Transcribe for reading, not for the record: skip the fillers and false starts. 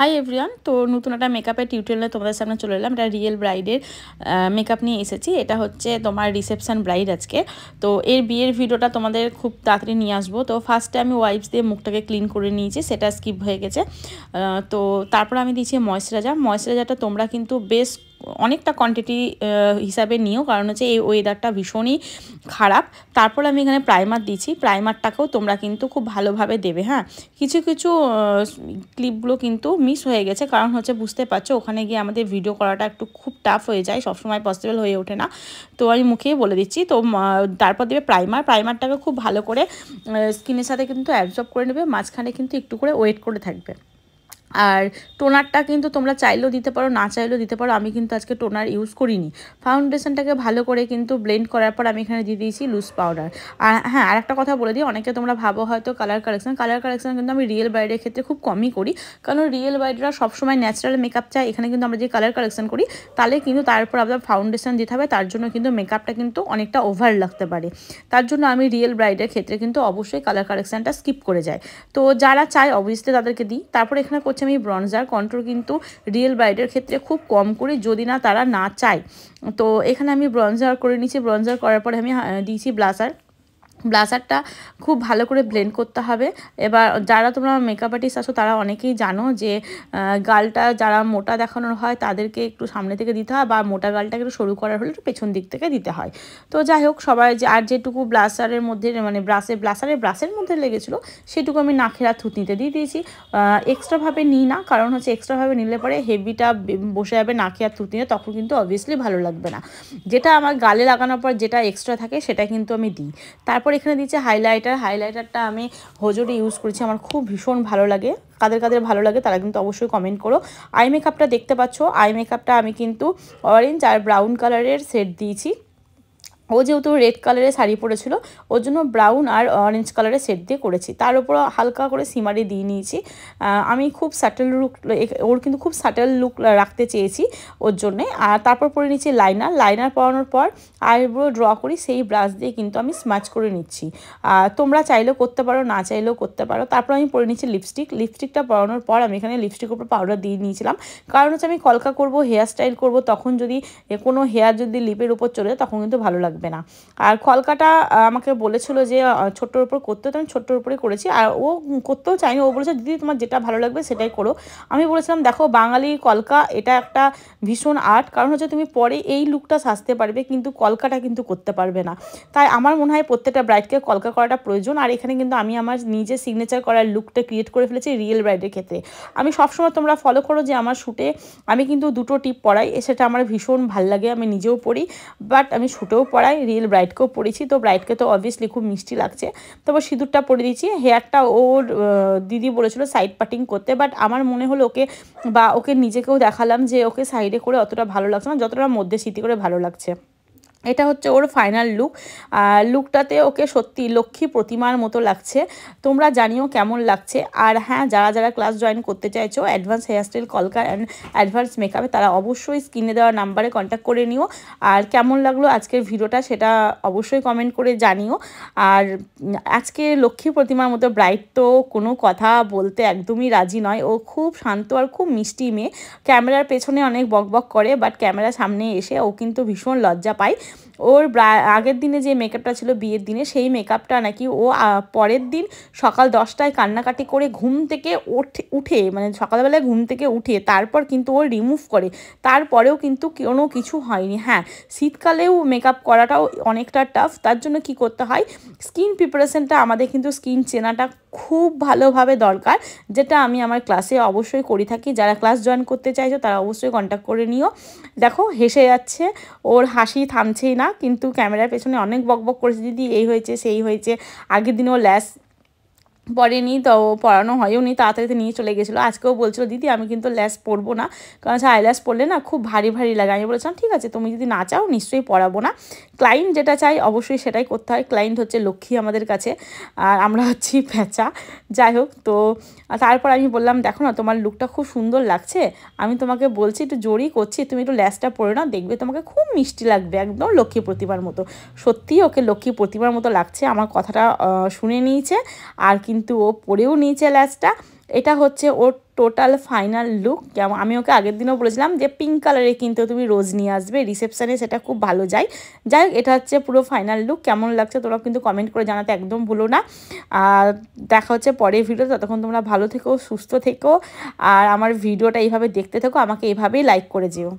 Hi everyone, তো নতুন একটা মেকআপের টিউটোরিয়ালে তোমাদের সামনে চলে এলাম। এটা রিয়েল ব্রাইডের মেকআপ নিয়ে এসেছি। এটা হচ্ছে তোমার রিসেপশন ব্রাইড আজকে। তো এর বিয়ের ভিডিওটা তোমাদের খুব তাড়াতাড়ি নিয়ে আসবো। তো ফার্স্টে আমি ওয়াইপস দিয়ে মুখটাকে ক্লিন করে নিয়েছি, সেটা স্কিপ হয়ে গেছে। তো তারপর আমি দিয়েছি ময়েশ্চারাইজারটা তোমরা কিন্তু বেশ অনেকটা কোয়ান্টিটি হিসাবে নিও, কারণ হচ্ছে এই ওয়েদারটা ভীষণই খারাপ। তারপর আমি এখানে প্রাইমার দিচ্ছি, প্রাইমারটাকেও তোমরা কিন্তু খুব ভালোভাবে দেবে। হ্যাঁ, কিছু ক্লিপগুলো কিন্তু মিস হয়ে গেছে, কারণ হচ্ছে বুঝতে পারছো ওখানে গিয়ে আমাদের ভিডিও করাটা একটু খুব টাফ হয়ে যায়, সবসময় পসিবল হয়ে ওঠে না। তো আমি মুখেই বলে দিচ্ছি। তো তারপর দেবে প্রাইমারটাকে খুব ভালো করে স্কিনের সাথে কিন্তু অ্যাবজর্ব করে নেবে, মাঝখানে কিন্তু একটু করে ওয়েট করে থাকবে। আর টোনারটা কিন্তু তোমরা চাইলেও দিতে পারো, না চাইলেও দিতে পারো। আমি কিন্তু আজকে টোনার ইউজ করিনি। ফাউন্ডেশনটাকে ভালো করে কিন্তু ব্লেন্ড করার পর আমি এখানে দিয়ে দিয়েছি লুজ পাউডার। আর হ্যাঁ, আরেকটা কথা বলে দিই, অনেকে তোমরা ভাবো হয়তো কালার কারেকশন কিন্তু আমি রিয়েল ব্রাইডের ক্ষেত্রে খুব কমই করি, কারণ রিয়েল ব্রাইডরা সবসময় ন্যাচারাল মেকআপ চায়। এখানে কিন্তু আমরা যে কালার কারেকশন করি তাহলে কিন্তু তারপর আপনার ফাউন্ডেশন দিতে হবে, তার জন্য কিন্তু মেকআপটা কিন্তু অনেকটা ওভার লাগতে পারে। তার জন্য আমি রিয়েল ব্রাইডের ক্ষেত্রে কিন্তু অবশ্যই কালার কারেকশনটা স্কিপ করে যাই। তো যারা চায় অবভিয়াসলি তাদেরকে দিই। তারপর এখানে করছি আমি ব্রনজার। কন্ট্রোল কিন্তু রিয়েল ব্রাইডের ক্ষেত্রে খুব কম করি, যদি না তারা না চায়। তো এখানে আমি ব্রনজার করে নিচ্ছি। ব্রনজার করার পরে আমি দিয়েছি ব্লাসারটা খুব ভালো করে ব্লেন্ড করতে হবে। এবার যারা তোমরা মেকআপ আর্টিস্ট আছো তারা অনেকেই জানো যে গালটা যারা মোটা দেখানোর হয় তাদেরকে একটু সামনে থেকে দিতে হয়, বা মোটা গালটাকে একটু সরু করার হলে একটু পেছন দিক থেকে দিতে হয়। তো যাই হোক, সবাই যে আর যেটুকু ব্লাসারের মধ্যে মানে ব্রাশের মধ্যে লেগেছিলো সেটুকু আমি নাকের আর থুতনিতে দিয়ে দিয়েছি। এক্সট্রাভাবে নিই না, কারণ হচ্ছে এক্সট্রাভাবে নিলে পরে হেভিটা বসে যাবে নাকে আর থুতনিতে, তখন কিন্তু অবভিয়াসলি ভালো লাগবে না। যেটা আমার গালে লাগানোর পর যেটা এক্সট্রা থাকে সেটা কিন্তু আমি দিই। তারপর এখানে দিচ্ছে হাইলাইটারটা আমি হোজোরি ইউজ করেছি, আমার খুব ভীষণ ভালো লাগে। কাদের ভালো লাগে তারা কিন্তু অবশ্যই কমেন্ট করো। আই মেকআপটা দেখতে পাচ্ছ, আই মেকআপটা আমি কিন্তু অরেঞ্জ আর ব্রাউন কালারের সেট দিয়েছি। ও যেহেতু রেড কালারের শাড়ি পরেছিল ওর জন্য ব্রাউন আর অরেঞ্জ কালারের সেট দিয়ে করেছি। তার উপর হালকা করে সিমারি দিয়ে নিয়েছি। আমি খুব স্যাটেল লুক, ওর কিন্তু খুব স্যাটেল লুক রাখতে চেয়েছি ওর জন্যে। আর তারপর পরে নিচ্ছি লাইনার পরানোর পর আইব্রো ড্র করি, সেই ব্রাশ দিয়ে কিন্তু আমি স্মাচ করে নিচ্ছি। তোমরা চাইলেও করতে পারো, না চাইলেও করতে পারো। তারপর আমি পরে নিচ্ছি লিপস্টিকটা পরানোর পর আমি এখানে লিপস্টিকের উপর পাউডার দিয়ে নিয়েছিলাম, কারণ হচ্ছে আমি কলকা করব, হেয়ার স্টাইল করব, তখন যদি কোনো হেয়ার যদি লিপের উপর চলে যায় তখন কিন্তু ভালো লাগবে না। আর কলকাটা আমাকে বলেছিল যে ছোট্টর উপর করতে, তো আমি ছোট্টর উপরে করেছি। আর ও করতেও চাইনি, ও বলেছে দিদি তোমার যেটা ভালো লাগবে সেটাই করো। আমি বলেছিলাম দেখো বাঙালি কলকা এটা একটা ভীষণ আর্ট, কারণ হচ্ছে তুমি পরে এই লুকটা সাজতে পারবে কিন্তু কলকাটা কিন্তু করতে পারবে না। তাই আমার মনে হয় প্রত্যেকটা ব্রাইডকে কলকা করাটা প্রয়োজন। আর এখানে কিন্তু আমি আমার নিজে সিগনেচার করার লুকটা ক্রিয়েট করে ফেলেছি রিয়েল ব্রাইডের ক্ষেত্রে। আমি সবসময় তোমরা ফলো করো যে আমার শ্যুটে আমি কিন্তু দুটো টিপ পরাই, সেটা আমার ভীষণ ভাল লাগে, আমি নিজেও পরি, বাট আমি শ্যুটেও পরাই, রিয়েল ব্রাইডকেও পরেছি। তো ব্রাইডকে তো অবভিয়াসলি খুব মিষ্টি লাগছে। তারপর সিঁদুরটা পরে দিয়েছি। হেয়ারটা ওর দিদি বলেছিল সাইড পার্টিং করতে, বাট আমার মনে হলো ওকে নিজেকেও দেখালাম যে ওকে সাইডে করে অতটা ভালো লাগছে না, যতটা মধ্যে স্মৃতি করে ভালো লাগছে। এটা হচ্ছে ওর ফাইনাল লুক। লুকটাতে ওকে সত্যি লক্ষ্মী প্রতিমার মতো লাগছে। তোমরা জানিও কেমন লাগছে। আর হ্যাঁ, যারা ক্লাস জয়েন করতে চাইছো অ্যাডভান্স হেয়ারস্টাইল কলকা অ্যান্ড অ্যাডভান্স মেকআপে, তারা অবশ্যই স্ক্রিনে দেওয়া নাম্বারে কন্ট্যাক্ট করে নিও। আর কেমন লাগলো আজকের ভিডিওটা সেটা অবশ্যই কমেন্ট করে জানিও। আর আজকে লক্ষ্মী প্রতিমার মতো ব্রাইড তো কোনো কথা বলতে একদমই রাজি নয়, ও খুব শান্ত আর খুব মিষ্টি মেয়ে। ক্যামেরার পেছনে অনেক বকবক করে, বাট ক্যামেরার সামনে এসে ও কিন্তু ভীষণ লজ্জা পায়। ওর আগের দিনে যে মেকআপটা ছিল বিয়ের দিনে, সেই মেকআপটা নাকি ও পরের দিন সকাল 10টায় কান্নাকাটি করে ঘুম থেকে উঠে মানে সকালবেলায় ঘুম থেকে উঠে তারপর কিন্তু ও রিমুভ করে, তারপরেও কিন্তু কোনো কিছু হয়নি। হ্যাঁ, শীতকালেও মেকআপ করাটাও অনেকটা টাফ, তার জন্য কি করতে হয়, স্কিন প্রিপারেশনটা আমাদের কিন্তু স্কিন চেনাটা খুব ভালোভাবে দরকার, যেটা আমি আমার ক্লাসে অবশ্যই করে থাকি। যারা ক্লাস জয়েন করতে চাইছো তারা অবশ্যই কন্ট্যাক্ট করে নিও। দেখো হেসে যাচ্ছে, ওর হাসি থামছেই না, কিন্তু ক্যামেরার পেছনে অনেক বকবক করেছে, দিদি এই হয়েছে সেই হয়েছে। আগের দিনও ল্যাস পরেনি, তো পড়ানো হয়ও নি, তাড়াতাড়িতে নিয়ে চলে গেছিলো। আজকেও বলছিল দিদি আমি কিন্তু ল্যাস পরবো না, কারণ আইল্যাস পরলে না খুব ভারী লাগে। আমি বলেছিলাম ঠিক আছে, তুমি যদি না চাও নিশ্চয়ই পরাবো না। ক্লায়েন্ট যেটা চাই অবশ্যই সেটাই করতে হয়। ক্লায়েন্ট হচ্ছে লক্ষ্মী আমাদের কাছে, আর আমরা হচ্ছি প্যাঁচা। যাই হোক, তো তারপর আমি বললাম দেখো না তোমার লুকটা খুব সুন্দর লাগছে, আমি তোমাকে বলছি একটু জোরই করছি, তুমি একটু ল্যাসটা পরে নাও, দেখবে তোমাকে খুব মিষ্টি লাগবে, একদম লক্ষ্মী প্রতিমার মতো। সত্যিই ওকে লক্ষ্মী প্রতিমার মতো লাগছে, আমার কথাটা শুনে নিয়েছে আর কিন্তু ও পরেও নিয়েছে ল্যাসটা। এটা হচ্ছে ওর টোটাল ফাইনাল লুক। যেমন আমি ওকে আগের দিনও বলেছিলাম যে পিঙ্ক কালারে কিন্তু তুমি রোজ নিয়ে আসবে রিসেপশানে, সেটা খুব ভালো যায়। যাই হোক, এটা হচ্ছে পুরো ফাইনাল লুক। কেমন লাগছে তোমরা কিন্তু কমেন্ট করে জানাতে একদম ভুলো না। আর দেখা হচ্ছে পরের ভিডিও। ততক্ষণ তোমরা ভালো থেকো, সুস্থ থেকো, আর আমার ভিডিওটা এইভাবে দেখতে থেকো, আমাকে এইভাবেই লাইক করে যেও।